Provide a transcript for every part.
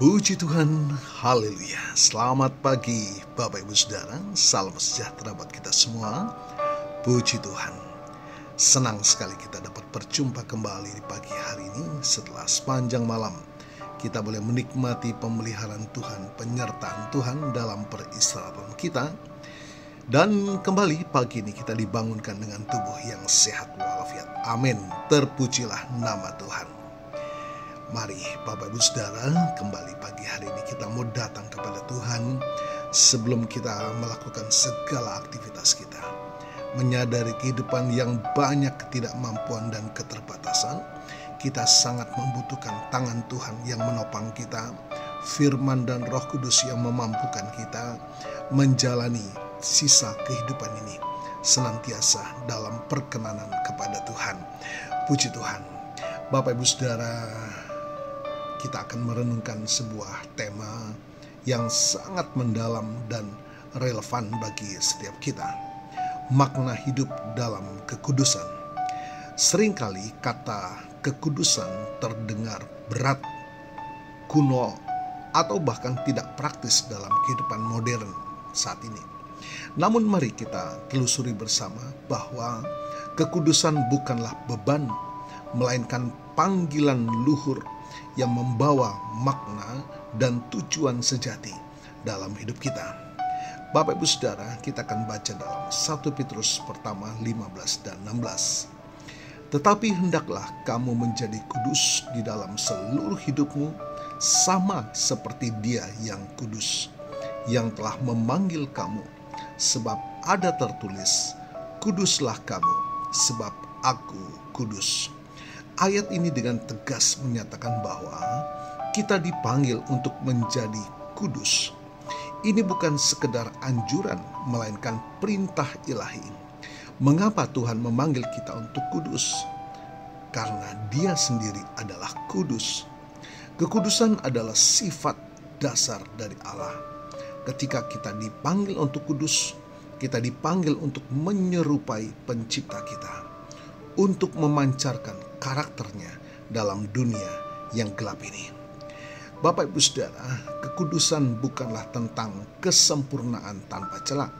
Puji Tuhan, haleluya. Selamat pagi Bapak Ibu Saudara, salam sejahtera buat kita semua. Puji Tuhan, senang sekali kita dapat berjumpa kembali di pagi hari ini. Setelah sepanjang malam kita boleh menikmati pemeliharaan Tuhan, penyertaan Tuhan dalam peristirahatan kita. Dan kembali pagi ini kita dibangunkan dengan tubuh yang sehat walafiat. Amin, terpujilah nama Tuhan. Mari Bapak Ibu Saudara, kembali pagi hari ini kita mau datang kepada Tuhan sebelum kita melakukan segala aktivitas kita. Menyadari kehidupan yang banyak ketidakmampuan dan keterbatasan, kita sangat membutuhkan tangan Tuhan yang menopang kita, firman dan Roh Kudus yang memampukan kita menjalani sisa kehidupan ini senantiasa dalam perkenanan kepada Tuhan. Puji Tuhan. Bapak Ibu Saudara, kita akan merenungkan sebuah tema yang sangat mendalam dan relevan bagi setiap kita. Makna hidup dalam kekudusan. Seringkali kata kekudusan terdengar berat, kuno, atau bahkan tidak praktis dalam kehidupan modern saat ini. Namun mari kita telusuri bersama bahwa kekudusan bukanlah beban, melainkan panggilan luhur yang membawa makna dan tujuan sejati dalam hidup kita. Bapak Ibu Saudara, kita akan baca dalam 1 Petrus pertama 15 dan 16. Tetapi hendaklah kamu menjadi kudus di dalam seluruh hidupmu, sama seperti Dia yang kudus, yang telah memanggil kamu. Sebab ada tertulis, kuduslah kamu, sebab aku kudus. Ayat ini dengan tegas menyatakan bahwa kita dipanggil untuk menjadi kudus. Ini bukan sekedar anjuran, melainkan perintah ilahi. Mengapa Tuhan memanggil kita untuk kudus? Karena Dia sendiri adalah kudus. Kekudusan adalah sifat dasar dari Allah. Ketika kita dipanggil untuk kudus, kita dipanggil untuk menyerupai pencipta kita, untuk memancarkan karakternya dalam dunia yang gelap ini. Bapak Ibu Saudara, kekudusan bukanlah tentang kesempurnaan tanpa celah,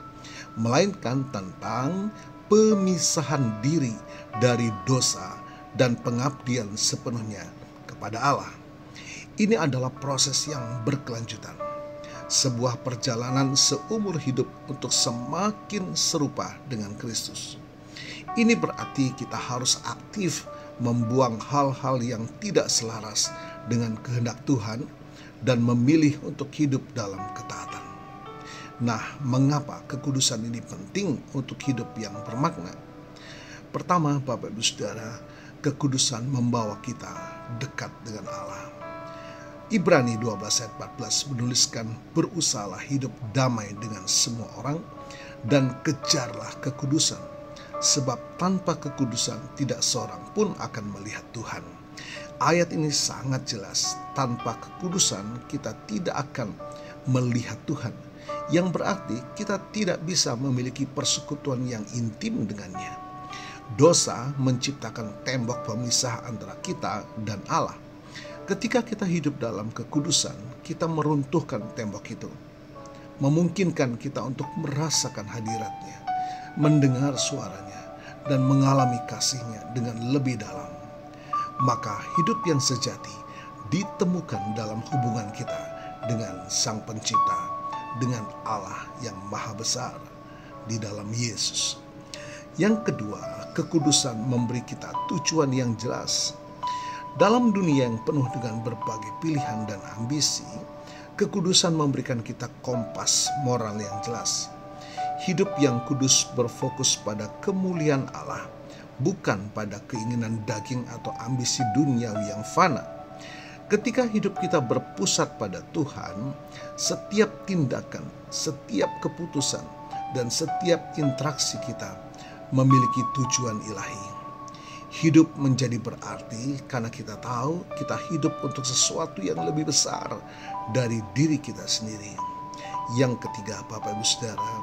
melainkan tentang pemisahan diri dari dosa dan pengabdian sepenuhnya kepada Allah. Ini adalah proses yang berkelanjutan, sebuah perjalanan seumur hidup untuk semakin serupa dengan Kristus. Ini berarti kita harus aktif membuang hal-hal yang tidak selaras dengan kehendak Tuhan dan memilih untuk hidup dalam ketaatan. Nah, mengapa kekudusan ini penting untuk hidup yang bermakna? Pertama, Bapak Ibu Saudara, kekudusan membawa kita dekat dengan Allah. Ibrani 12 ayat 14 menuliskan, berusahalah hidup damai dengan semua orang dan kejarlah kekudusan. Sebab tanpa kekudusan tidak seorang pun akan melihat Tuhan. Ayat ini sangat jelas. Tanpa kekudusan kita tidak akan melihat Tuhan. Yang berarti kita tidak bisa memiliki persekutuan yang intim dengannya. Dosa menciptakan tembok pemisah antara kita dan Allah. Ketika kita hidup dalam kekudusan, kita meruntuhkan tembok itu. Memungkinkan kita untuk merasakan hadiratnya, mendengar suaranya, dan mengalami kasih-Nya dengan lebih dalam. Maka hidup yang sejati ditemukan dalam hubungan kita dengan Sang Pencipta, dengan Allah yang Maha Besar di dalam Yesus. Yang kedua, kekudusan memberi kita tujuan yang jelas. Dalam dunia yang penuh dengan berbagai pilihan dan ambisi, kekudusan memberikan kita kompas moral yang jelas. Hidup yang kudus berfokus pada kemuliaan Allah, bukan pada keinginan daging atau ambisi duniawi yang fana. Ketika hidup kita berpusat pada Tuhan, setiap tindakan, setiap keputusan, dan setiap interaksi kita memiliki tujuan ilahi. Hidup menjadi berarti karena kita tahu kita hidup untuk sesuatu yang lebih besar dari diri kita sendiri. Yang ketiga, Bapak Ibu Saudara,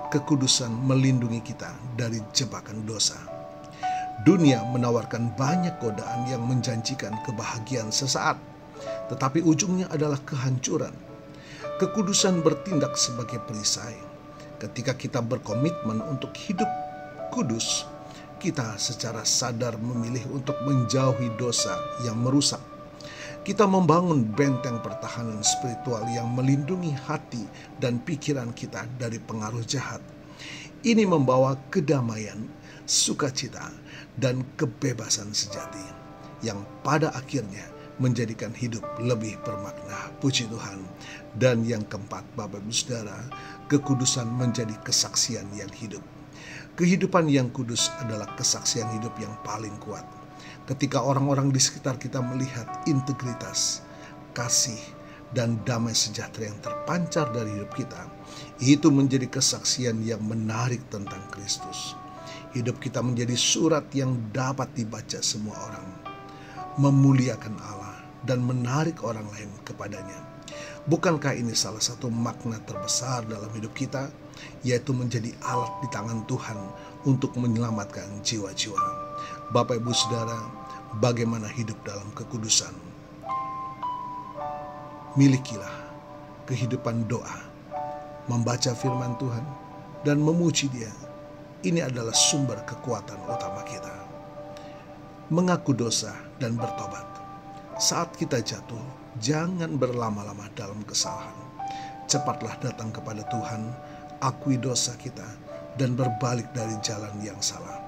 kekudusan melindungi kita dari jebakan dosa. Dunia menawarkan banyak godaan yang menjanjikan kebahagiaan sesaat, tetapi ujungnya adalah kehancuran. Kekudusan bertindak sebagai perisai. Ketika kita berkomitmen untuk hidup kudus, kita secara sadar memilih untuk menjauhi dosa yang merusak. Kita membangun benteng pertahanan spiritual yang melindungi hati dan pikiran kita dari pengaruh jahat. Ini membawa kedamaian, sukacita, dan kebebasan sejati yang pada akhirnya menjadikan hidup lebih bermakna. Puji Tuhan. Dan yang keempat, Bapak Ibu Saudara, kekudusan menjadi kesaksian yang hidup. Kehidupan yang kudus adalah kesaksian hidup yang paling kuat. Ketika orang-orang di sekitar kita melihat integritas, kasih, dan damai sejahtera yang terpancar dari hidup kita, itu menjadi kesaksian yang menarik tentang Kristus. Hidup kita menjadi surat yang dapat dibaca semua orang, memuliakan Allah dan menarik orang lain kepadanya. Bukankah ini salah satu makna terbesar dalam hidup kita, yaitu menjadi alat di tangan Tuhan untuk menyelamatkan jiwa-jiwa. Bapak Ibu Saudara, bagaimana hidup dalam kekudusan? Milikilah kehidupan doa, membaca firman Tuhan, dan memuji Dia. Ini adalah sumber kekuatan utama kita. Mengaku dosa dan bertobat. Saat kita jatuh, jangan berlama-lama dalam kesalahan. Cepatlah datang kepada Tuhan, akui dosa kita, dan berbalik dari jalan yang salah.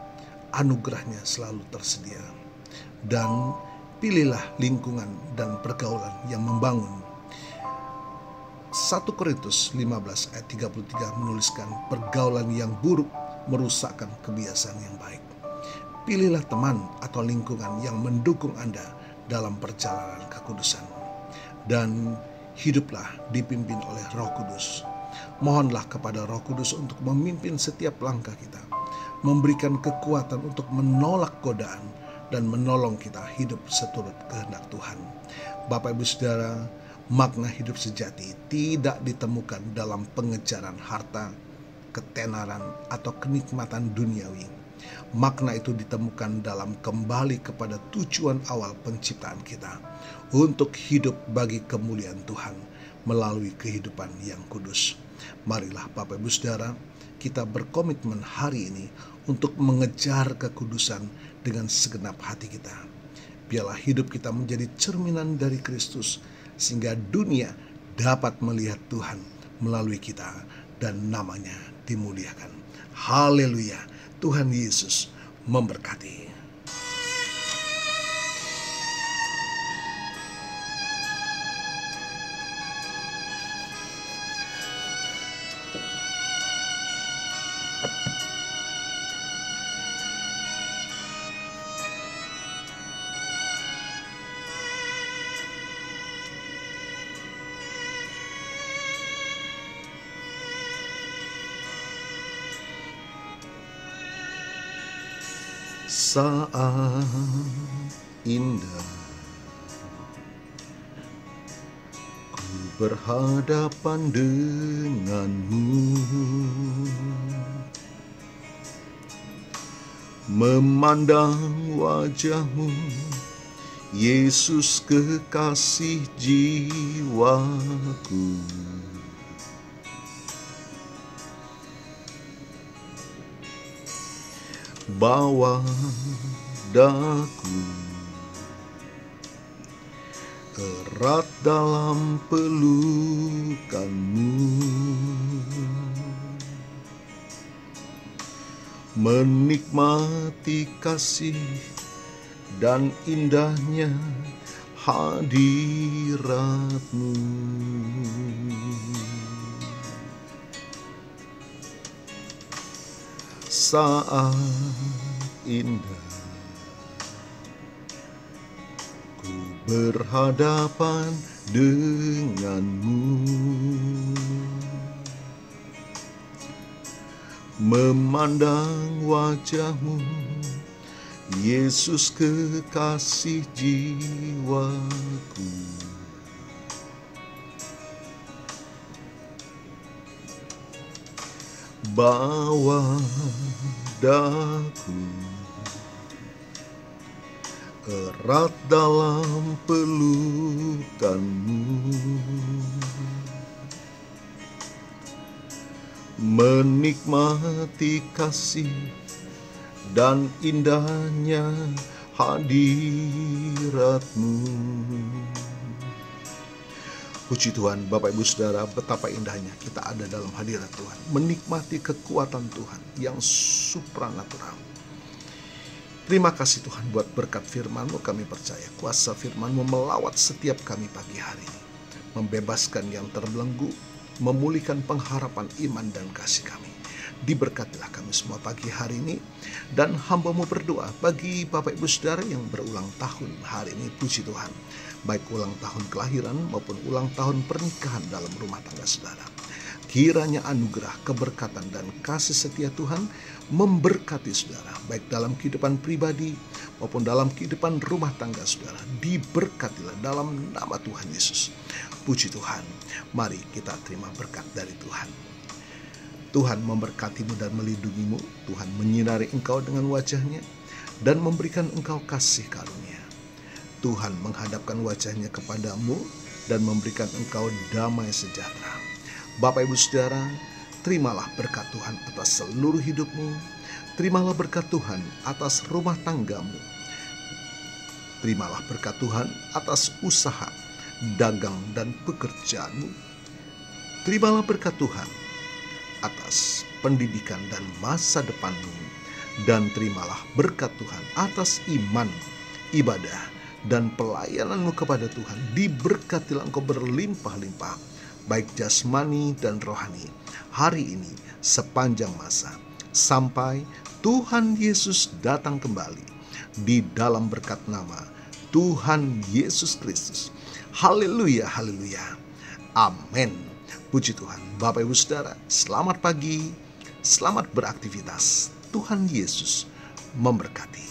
Anugerahnya selalu tersedia. Dan pilihlah lingkungan dan pergaulan yang membangun. 1 Korintus 15 ayat 33 menuliskan, pergaulan yang buruk merusakkan kebiasaan yang baik. Pilihlah teman atau lingkungan yang mendukung Anda dalam perjalanan kekudusan. Dan hiduplah dipimpin oleh Roh Kudus. Mohonlah kepada Roh Kudus untuk memimpin setiap langkah kita, memberikan kekuatan untuk menolak godaan, dan menolong kita hidup seturut kehendak Tuhan. Bapak Ibu Saudara, makna hidup sejati tidak ditemukan dalam pengejaran harta, ketenaran, atau kenikmatan duniawi. Makna itu ditemukan dalam kembali kepada tujuan awal penciptaan kita, untuk hidup bagi kemuliaan Tuhan melalui kehidupan yang kudus. Marilah Bapak Ibu Saudara, kita berkomitmen hari ini untuk mengejar kekudusan dengan segenap hati kita. Biarlah hidup kita menjadi cerminan dari Kristus, sehingga dunia dapat melihat Tuhan melalui kita dan namanya dimuliakan. Haleluya. Tuhan Yesus memberkati. Saat indah ku berhadapan denganmu, memandang wajahmu, Yesus kekasih jiwaku. Bawa daku erat dalam pelukanmu, menikmati kasih dan indahnya hadiratmu. Saat indah ku berhadapan denganmu, memandang wajahmu, Yesus kekasih jiwaku. Bawa daku erat dalam pelukanmu, menikmati kasih dan indahnya hadiratmu. Puji Tuhan, Bapak Ibu Saudara, betapa indahnya kita ada dalam hadirat Tuhan, menikmati kekuatan Tuhan yang supranatural. Terima kasih Tuhan buat berkat firman-Mu. Kami percaya kuasa firman-Mu melawat setiap kami pagi hari ini, membebaskan yang terbelenggu, memulihkan pengharapan iman dan kasih kami. Diberkatilah kami semua pagi hari ini, dan hamba-Mu berdoa bagi Bapak Ibu Saudara yang berulang tahun hari ini. Puji Tuhan, baik ulang tahun kelahiran maupun ulang tahun pernikahan dalam rumah tangga saudara. Kiranya anugerah, keberkatan, dan kasih setia Tuhan memberkati saudara, baik dalam kehidupan pribadi maupun dalam kehidupan rumah tangga saudara. Diberkatilah dalam nama Tuhan Yesus. Puji Tuhan, mari kita terima berkat dari Tuhan. Tuhan memberkatimu dan melindungimu. Tuhan menyinari engkau dengan wajah-Nya dan memberikan engkau kasih karunia. Tuhan menghadapkan wajah-Nya kepadamu dan memberikan engkau damai sejahtera. Bapak Ibu Saudara, terimalah berkat Tuhan atas seluruh hidupmu. Terimalah berkat Tuhan atas rumah tanggamu. Terimalah berkat Tuhan atas usaha, dagang, dan pekerjaanmu. Terimalah berkat Tuhan atas pendidikan dan masa depanmu. Dan terimalah berkat Tuhan atas iman, ibadah, dan pelayananmu kepada Tuhan. Diberkatilah engkau berlimpah-limpah, baik jasmani dan rohani, hari ini sepanjang masa, sampai Tuhan Yesus datang kembali, di dalam berkat nama Tuhan Yesus Kristus. Haleluya, haleluya, amin. Puji Tuhan. Bapak Ibu Saudara, selamat pagi, selamat beraktivitas. Tuhan Yesus memberkati.